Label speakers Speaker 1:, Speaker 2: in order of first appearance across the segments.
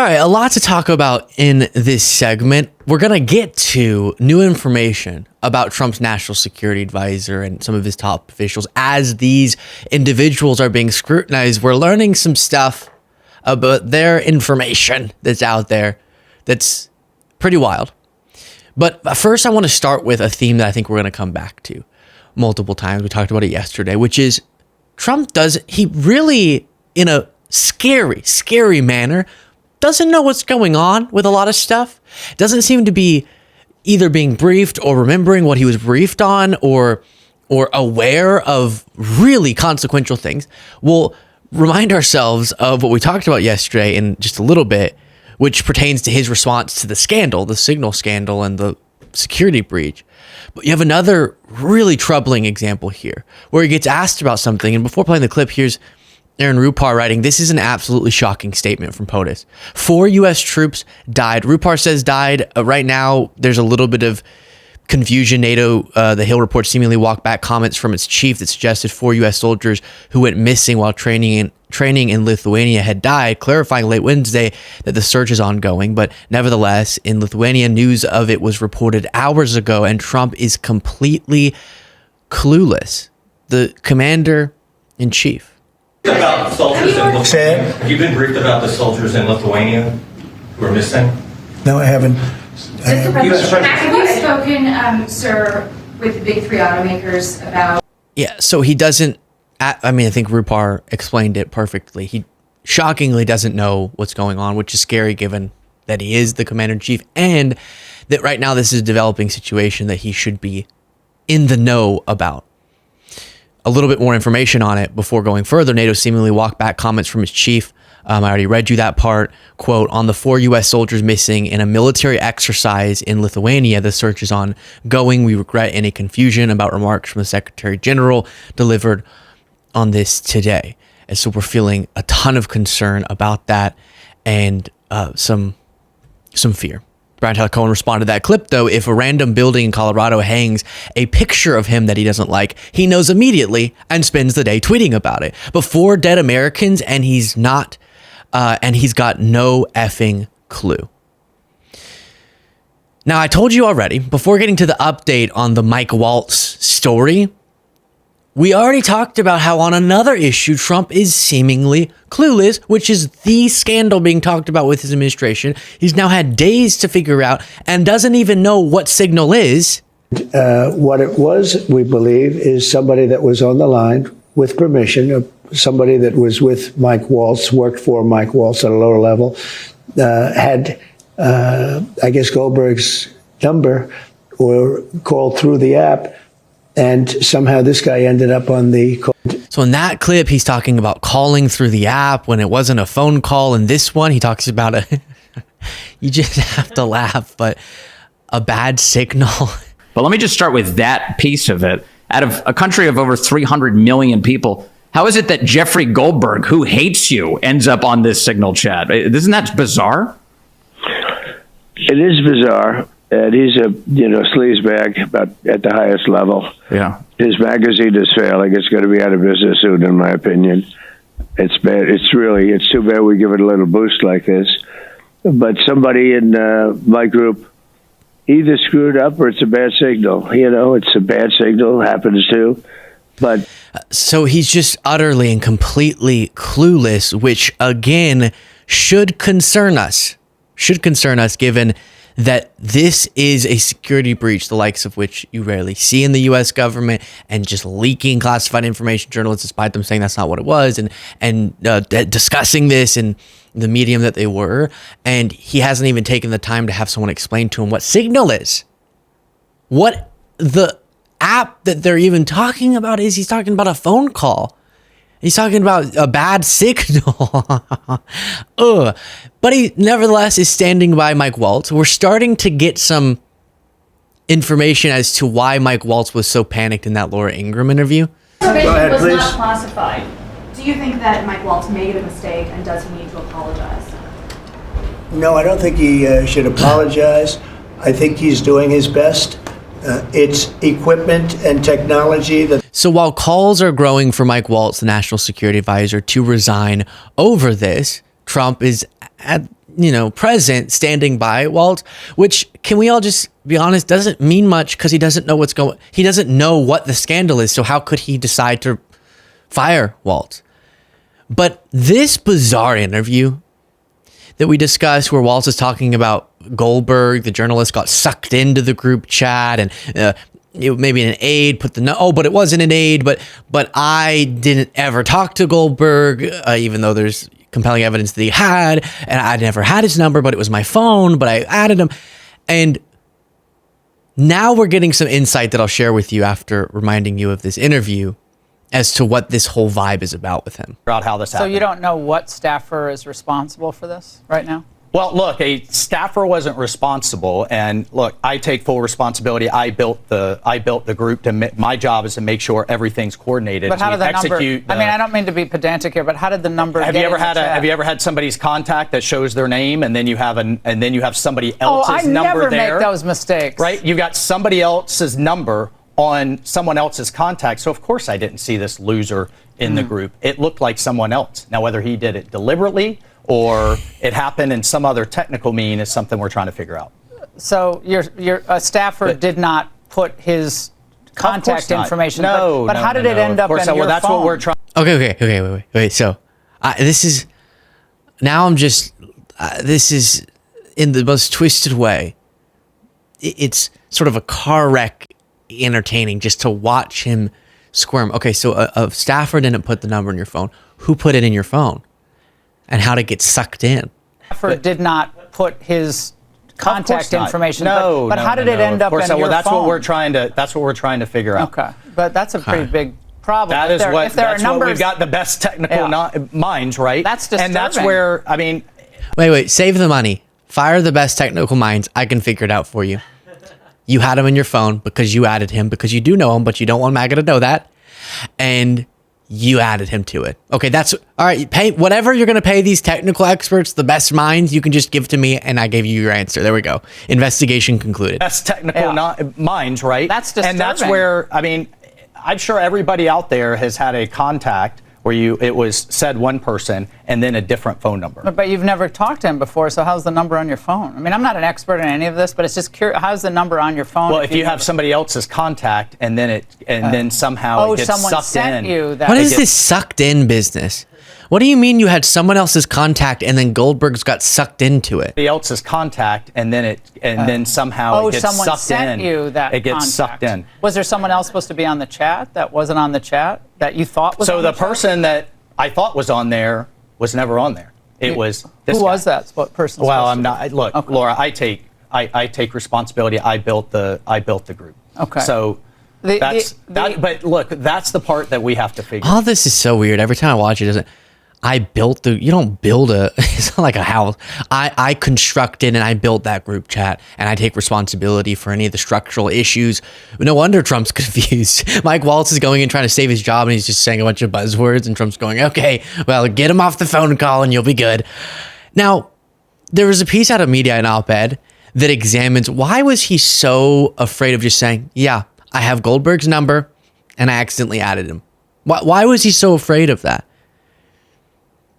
Speaker 1: right, a lot to talk about in this segment. We're going to get to new information about Trump's national security advisor and some of his top officials. As these individuals are being scrutinized, we're learning some stuff about their information that's out there that's pretty wild. But first, I want to start with a theme that I think we're going to come back to multiple times. We talked about it yesterday, which is he really, in a scary manner, doesn't know what's going on with a lot of stuff. Doesn't seem to be either being briefed or remembering what he was briefed on or aware of really consequential things. We'll remind ourselves of what we talked about yesterday in just a little bit, which pertains to his response to the scandal, the signal scandal and the security breach. But you have another really troubling example here where he gets asked about something. And before playing the clip, here's Aaron Rupar writing, "This is an absolutely shocking statement from POTUS. 4 U.S. troops died." Rupar says died. Right now, there's a little bit of confusion. NATO, the Hill report seemingly walked back comments from its chief that suggested 4 U.S. soldiers who went missing while training in Lithuania had died, clarifying late Wednesday that the search is ongoing. But nevertheless, in Lithuania, news of it was reported hours ago, and Trump is completely clueless. The commander-in-chief.
Speaker 2: About soldiers in Lithuania. Have you been briefed about the soldiers in Lithuania who are missing?
Speaker 3: No, I haven't.
Speaker 4: Have you spoken, sir, with the big three automakers about...
Speaker 1: Yeah, so he doesn't, I think Rupar explained it perfectly. He shockingly doesn't know what's going on, which is scary given that he is the commander-in-chief and that right now this is a developing situation that he should be in the know about. A little bit more information on it before going further. NATO seemingly walked back comments from its chief. I already read you that part. Quote, "On the 4 U.S. soldiers missing in a military exercise in Lithuania, the search is ongoing. We regret any confusion about remarks from the Secretary General delivered on this today." And so we're feeling a ton of concern about that and some fear. Brian Tyler Cohen responded to that clip, though. If a random building in Colorado hangs a picture of him that he doesn't like, he knows immediately and spends the day tweeting about it. But 4 dead Americans, and he's got no effing clue. Now, I told you already, before getting to the update on the Mike Waltz story, we already talked about how on another issue, Trump is seemingly clueless, which is the scandal being talked about with his administration. He's now had days to figure out and doesn't even know what signal is.
Speaker 3: What it was, we believe, is somebody that was on the line with permission, somebody that was with Mike Waltz, worked for Mike Waltz at a lower level, had, I guess, Goldberg's number or called through the app. And somehow this guy ended up on the call.
Speaker 1: So in that clip, he's talking about calling through the app when it wasn't a phone call. In this one, he talks about you just have to laugh, but a bad signal.
Speaker 5: But let me just start with that piece of it. Out of a country of over 300 million people, how is it that Jeffrey Goldberg, who hates you, ends up on this signal chat? Isn't that bizarre?
Speaker 6: It is bizarre. And he's a sleazebag, but at the highest level.
Speaker 5: Yeah,
Speaker 6: his magazine is failing. It's going to be out of business soon, in my opinion. It's bad. It's too bad we give it a little boost like this. But somebody in my group either screwed up or it's a bad signal. It's a bad signal. Happens too. But
Speaker 1: so he's just utterly and completely clueless, which again should concern us. Given that this is a security breach, the likes of which you rarely see in the U.S. government, and just leaking classified information, journalists, despite them saying that's not what it was, and discussing this in the medium that they were, and he hasn't even taken the time to have someone explain to him what Signal is. What the app that they're even talking about is. He's talking about a phone call. He's talking about a bad signal. But he nevertheless is standing by Mike Waltz. We're starting to get some information as to why Mike Waltz was so panicked in that Laura Ingraham interview.
Speaker 4: Go ahead, was please. Not classified. Do you think that Mike Waltz made a mistake, and does he need to apologize?
Speaker 3: No, I don't think he should apologize. I think he's doing his best. It's equipment and technology that...
Speaker 1: So while calls are growing for Mike Waltz, the national security advisor, to resign over this, Trump is present, standing by Waltz, which, can we all just be honest, doesn't mean much because he doesn't know he doesn't know what the scandal is. So how could he decide to fire Waltz? But this bizarre interview that we discussed where Waltz is talking about Goldberg, the journalist, got sucked into the group chat, and maybe an aide put but it wasn't an aide, but I didn't ever talk to Goldberg, even though there's compelling evidence that he had, and I never had his number, but it was my phone, but I added him. And now we're getting some insight that I'll share with you after reminding you of this interview as to what this whole vibe is about with him.
Speaker 7: About how this happened.
Speaker 8: So you don't know what staffer is responsible for this right now?
Speaker 7: Well, look, a staffer wasn't responsible, and look, I take full responsibility. I built the group. My job is to make sure everything's coordinated.
Speaker 8: But how did the number?
Speaker 7: I
Speaker 8: mean, I don't mean to be pedantic here, but how did the number?
Speaker 7: Have you ever had somebody's contact that shows their name, and then you have somebody else's number there?
Speaker 8: I never make those mistakes.
Speaker 7: Right? You got somebody else's number on someone else's contact. So of course I didn't see this loser in the group. It looked like someone else. Now whether he did it deliberately or it happened in some other technical mean is something we're trying to figure out.
Speaker 8: So your staffer did not put his contact information.
Speaker 7: No,
Speaker 8: but how did it end up in your phone?
Speaker 7: Well, that's what we're trying.
Speaker 1: Okay, wait. So this is now I'm just this is in the most twisted way. It's sort of a car wreck entertaining just to watch him squirm. Okay, so a staffer didn't put the number in your phone. Who put it in your phone? And how to get sucked in?
Speaker 8: Staffer did not put his contact information.
Speaker 7: But
Speaker 8: how did it end up in your phone?
Speaker 7: Well, that's what we're trying to figure out.
Speaker 8: Okay, but that's a pretty big problem.
Speaker 7: That is what we've got the best technical minds, right?
Speaker 8: That's disturbing.
Speaker 7: And that's where
Speaker 1: Wait, save the money. Fire the best technical minds. I can figure it out for you. You had him in your phone because you added him, because you do know him, but you don't want MAGA to know that. And you added him to it. Okay, that's all right. Pay whatever you're going to pay these technical experts, the best minds, you can just give to me and I gave you your answer. There we go. Investigation concluded.
Speaker 7: Best technical minds, right?
Speaker 8: That's disturbing.
Speaker 7: And that's where, I'm sure everybody out there has had a contact where it was said one person and then a different phone number.
Speaker 8: But you've never talked to him before, so how's the number on your phone? I mean, I'm not an expert in any of this, but it's just curious. How's the number on your phone?
Speaker 7: Well, if you have somebody else's contact and then somehow it gets
Speaker 8: someone
Speaker 7: sucked
Speaker 8: sent
Speaker 7: in.
Speaker 8: You that.
Speaker 1: What is this sucked in business? What do you mean you had someone else's contact and then Goldberg's got sucked into it?
Speaker 7: Somebody else's contact and then somehow it gets
Speaker 8: someone
Speaker 7: sucked
Speaker 8: sent
Speaker 7: in.
Speaker 8: You that
Speaker 7: it gets
Speaker 8: contact.
Speaker 7: Sucked in.
Speaker 8: Was there someone else supposed to be on the chat that wasn't on the chat that you thought was?
Speaker 7: So
Speaker 8: on
Speaker 7: the
Speaker 8: chat?
Speaker 7: person that I thought was on there was never on there. It was this
Speaker 8: Who
Speaker 7: guy.
Speaker 8: was that? What person?
Speaker 7: Well, I'm not. Look, okay. Laura, I take responsibility. I built the group.
Speaker 8: Okay.
Speaker 7: So but look, that's the part that we have to figure.
Speaker 1: All this is so weird. Every time I watch it, you don't build it's not like a house. I constructed and I built that group chat and I take responsibility for any of the structural issues. No wonder Trump's confused. Mike Waltz is going in trying to save his job and he's just saying a bunch of buzzwords and Trump's going, okay, well, get him off the phone call and you'll be good. Now, there was a piece out of Media, an op-ed that examines why was he so afraid of just saying, yeah, I have Goldberg's number and I accidentally added him. Why was he so afraid of that?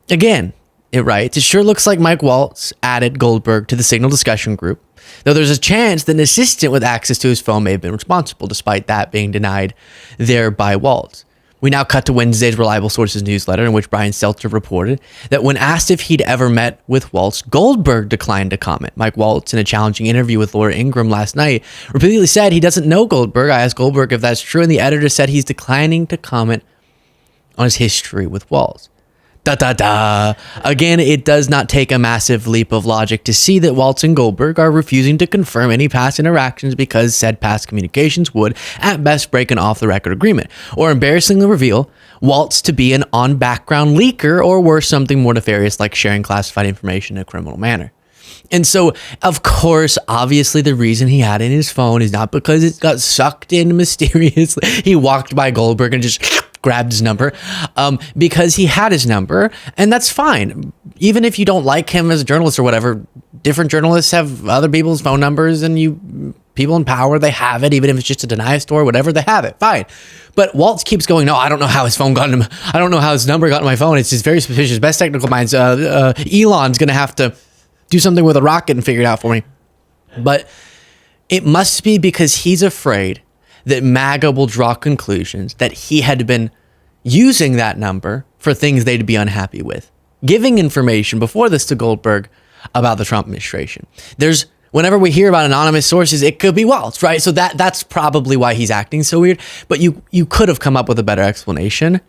Speaker 1: Again, it writes, it sure looks like Mike Waltz added Goldberg to the Signal discussion group, though there's a chance that an assistant with access to his phone may have been responsible, despite that being denied there by Waltz. We now cut to Wednesday's Reliable Sources newsletter, in which Brian Stelter reported that when asked if he'd ever met with Waltz, Goldberg declined to comment. Mike Waltz, in a challenging interview with Laura Ingraham last night, repeatedly said he doesn't know Goldberg. I asked Goldberg if that's true, and the editor said he's declining to comment on his history with Waltz. Again, it does not take a massive leap of logic to see that Waltz and Goldberg are refusing to confirm any past interactions because said past communications would, at best, break an off-the-record agreement, or embarrassingly reveal Waltz to be an on-background leaker, or worse, something more nefarious like sharing classified information in a criminal manner. And so, of course, obviously the reason he had it in his phone is not because it got sucked in mysteriously. He walked by Goldberg and just grabbed his number, because he had his number, and that's fine. Even if you don't like him as a journalist or whatever, different journalists have other people's phone numbers, and people in power, they have it, even if it's just a deny store, whatever, they have it, fine. But Waltz keeps going, no, I don't know how his phone got in him. I don't know how his number got in my phone. It's just very suspicious. Best technical minds. Elon's going to have to do something with a rocket and figure it out for me. But it must be because he's afraid that MAGA will draw conclusions that he had been using that number for things they'd be unhappy with, giving information before this to Goldberg about the Trump administration. Whenever we hear about anonymous sources, it could be Waltz, right? So that's probably why he's acting so weird. But you could have come up with a better explanation.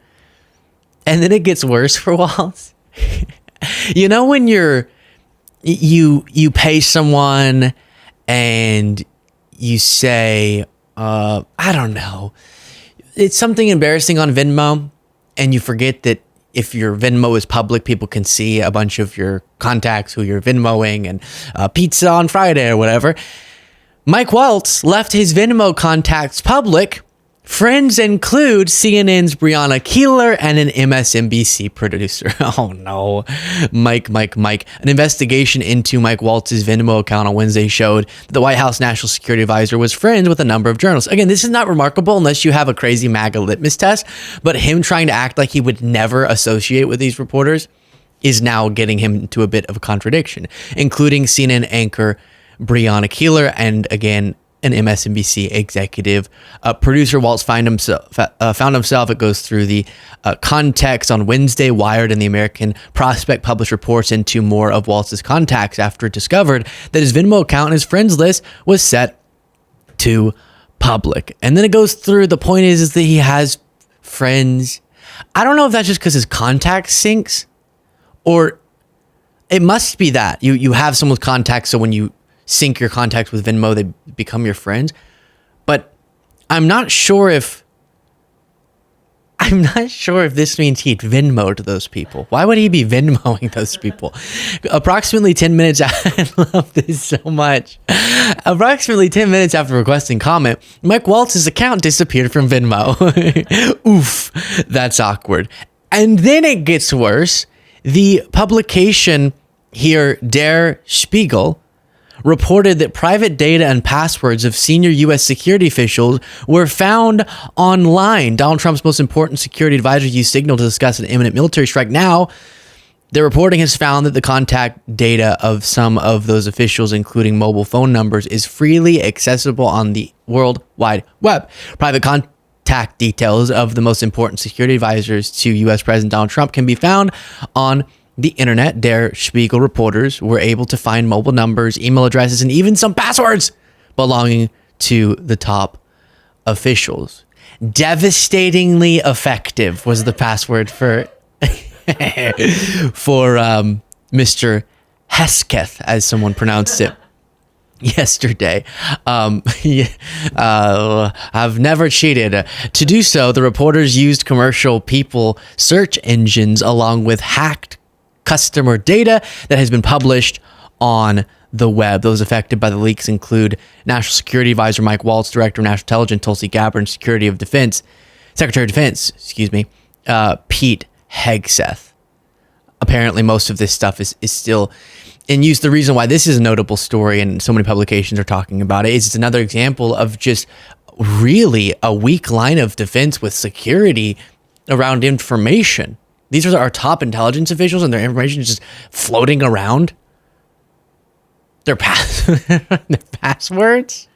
Speaker 1: And then it gets worse for Waltz. You know when you pay someone and you say, I don't know, it's something embarrassing on Venmo, and you forget that if your Venmo is public, people can see a bunch of your contacts who you're Venmoing and pizza on Friday or whatever. Mike Waltz left his Venmo contacts public. Friends include CNN's Breonna Keeler and an MSNBC producer. Oh no, Mike. An investigation into Mike Waltz's Venmo account on Wednesday showed that the White House National Security Advisor was friends with a number of journalists. Again, this is not remarkable unless you have a crazy MAGA litmus test, but him trying to act like he would never associate with these reporters is now getting him into a bit of a contradiction, including CNN anchor Breonna Keeler and, again, an MSNBC executive. Producer Waltz found himself, it goes through the context on Wednesday. Wired and the American Prospect published reports into more of Waltz's contacts after it discovered that his Venmo account and his friends list was set to public. And then it goes through, the point is that he has friends. I don't know if that's just because his contact syncs, or it must be that you have someone's contacts, so when you sync your contacts with Venmo, they become your friends. But I'm not sure if this means he'd Venmo to those people. Why would he be Venmoing those people? Approximately 10 minutes I love this so much. Approximately 10 minutes after requesting comment, Mike Waltz's account disappeared from Venmo. Oof, that's awkward. And then it gets worse. The publication here, Der Spiegel, reported that private data and passwords of senior U.S. security officials were found online. Donald Trump's most important security advisor used Signal to discuss an imminent military strike. Now, their reporting has found that the contact data of some of those officials, including mobile phone numbers, is freely accessible on the World Wide Web. Private contact details of the most important security advisors to U.S. President Donald Trump can be found on the internet. Der Spiegel reporters were able to find mobile numbers, email addresses, and even some passwords belonging to the top officials. Devastatingly effective was the password for Mr. Hesketh, as someone pronounced it yesterday. I've never cheated. To do so, the reporters used commercial people search engines along with hacked customer data that has been published on the web. Those affected by the leaks include National Security Advisor Mike Waltz, Director of National Intelligence Tulsi Gabbard, and Secretary of Defense, Pete Hegseth. Apparently, most of this stuff is still in use. The reason why this is a notable story and so many publications are talking about it is it's another example of just really a weak line of defense with security around information. These are our top intelligence officials, and their information is just floating around. Their passwords?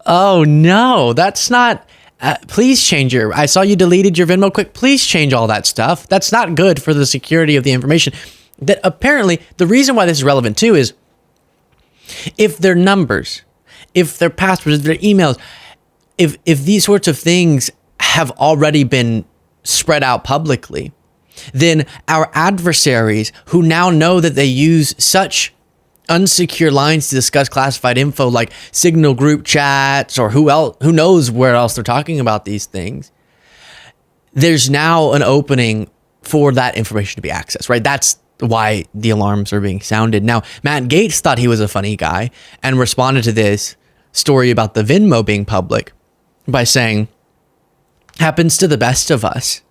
Speaker 1: Oh no, that's not. Please change I saw you deleted your Venmo quick. Please change all that stuff. That's not good for the security of the information. That apparently, the reason why this is relevant too is if their numbers, if their passwords, if their emails, if these sorts of things have already been spread out publicly, then our adversaries who now know that they use such unsecure lines to discuss classified info like Signal group chats or who knows where else they're talking about these things, there's now an opening for that information to be accessed, right? That's why the alarms are being sounded. Now, Matt Gaetz thought he was a funny guy and responded to this story about the Venmo being public by saying, happens to the best of us.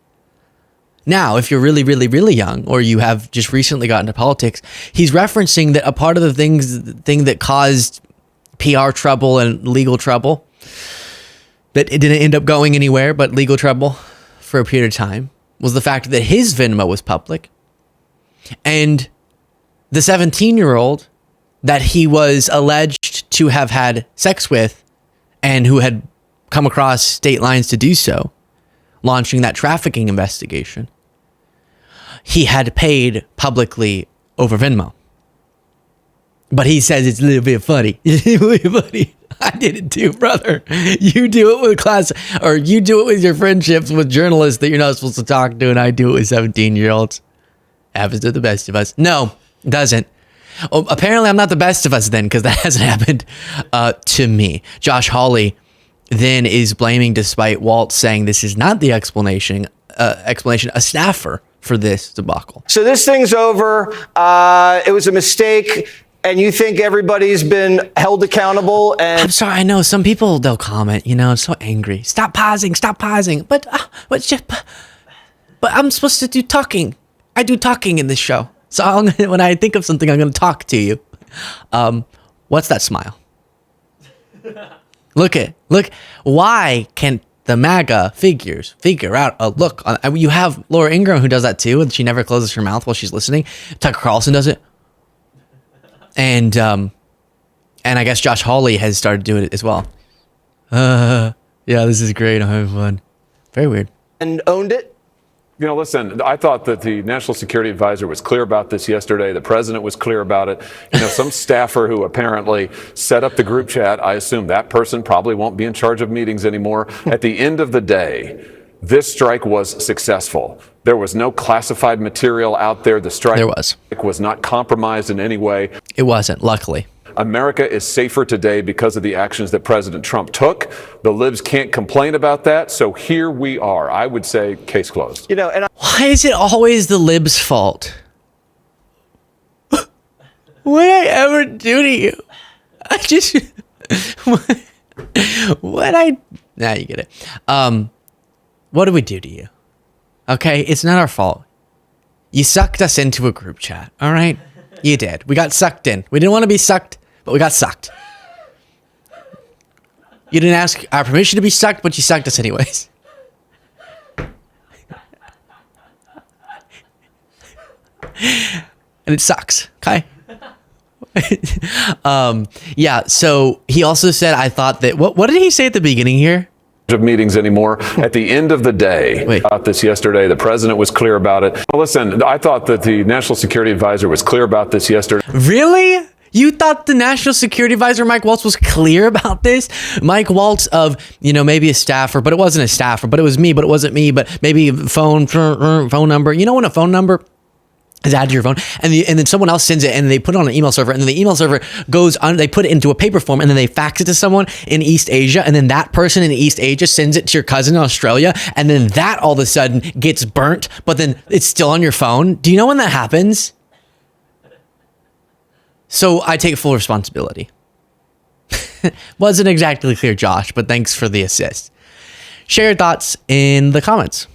Speaker 1: Now, if you're really, really, really young, or you have just recently gotten into politics, he's referencing that a part of the thing that caused PR trouble and legal trouble, that it didn't end up going anywhere, but legal trouble for a period of time, was the fact that his Venmo was public. And the 17-year-old that he was alleged to have had sex with and who had come across state lines to do so, launching that trafficking investigation, he had paid publicly over Venmo. But he says it's a little bit funny. I did it too, brother. You do it with class, or you do it with your friendships with journalists that you're not supposed to talk to, and I do it with 17-year-olds. Happens to the best of us. No, doesn't. Oh, apparently I'm not the best of us then, because that hasn't happened to me. Josh Hawley then is blaming, despite Waltz saying this is not the explanation, a staffer for this debacle.
Speaker 9: So this thing's over. It was a mistake. And you think everybody's been held accountable? And
Speaker 1: I'm sorry, I know some people, they'll comment, I'm so angry. Stop pausing. But I'm supposed to do talking. I do talking in this show. So when I think of something, I'm going to talk to you. What's that smile? Look. Why can't the MAGA figures figure out a look? You have Laura Ingraham who does that too, and she never closes her mouth while she's listening. Tucker Carlson does it. And I guess Josh Hawley has started doing it as well. Yeah, this is great. I'm having fun. Very weird.
Speaker 9: And owned it?
Speaker 10: Listen, I thought that the National Security Advisor was clear about this yesterday. The president was clear about it. Some staffer who apparently set up the group chat, I assume that person probably won't be in charge of meetings anymore. At the end of the day, this strike was successful. There was no classified material out there. The strike was not compromised in any way.
Speaker 1: It wasn't, luckily.
Speaker 10: America is safer today because of the actions that President Trump took. The libs can't complain about that. So here we are. I would say case closed.
Speaker 1: Why is it always the libs' fault? What did I ever do to you? Now you get it. What did we do to you? Okay, it's not our fault. You sucked us into a group chat, all right? You did. We got sucked in. We didn't want to be sucked, but we got sucked. You didn't ask our permission to be sucked, but you sucked us anyways. And it sucks, okay? Yeah, so he also said, I thought that, what did he say at the beginning here?
Speaker 10: Of meetings anymore. At the end of the day, about this yesterday, the president was clear about it. Listen, I thought that the National Security Advisor was clear about this yesterday.
Speaker 1: Really? You thought the National Security Advisor, Mike Waltz, was clear about this? Mike Waltz of, maybe a staffer, but it wasn't a staffer, but it was me, but it wasn't me, but maybe phone number. When a phone number is added to your phone, and then someone else sends it, and they put it on an email server, and then the email server goes on, they put it into a paper form, and then they fax it to someone in East Asia, and then that person in East Asia sends it to your cousin in Australia, and then that all of a sudden gets burnt, but then it's still on your phone. Do you know when that happens? So I take full responsibility. Wasn't exactly clear, Josh, but thanks for the assist. Share your thoughts in the comments.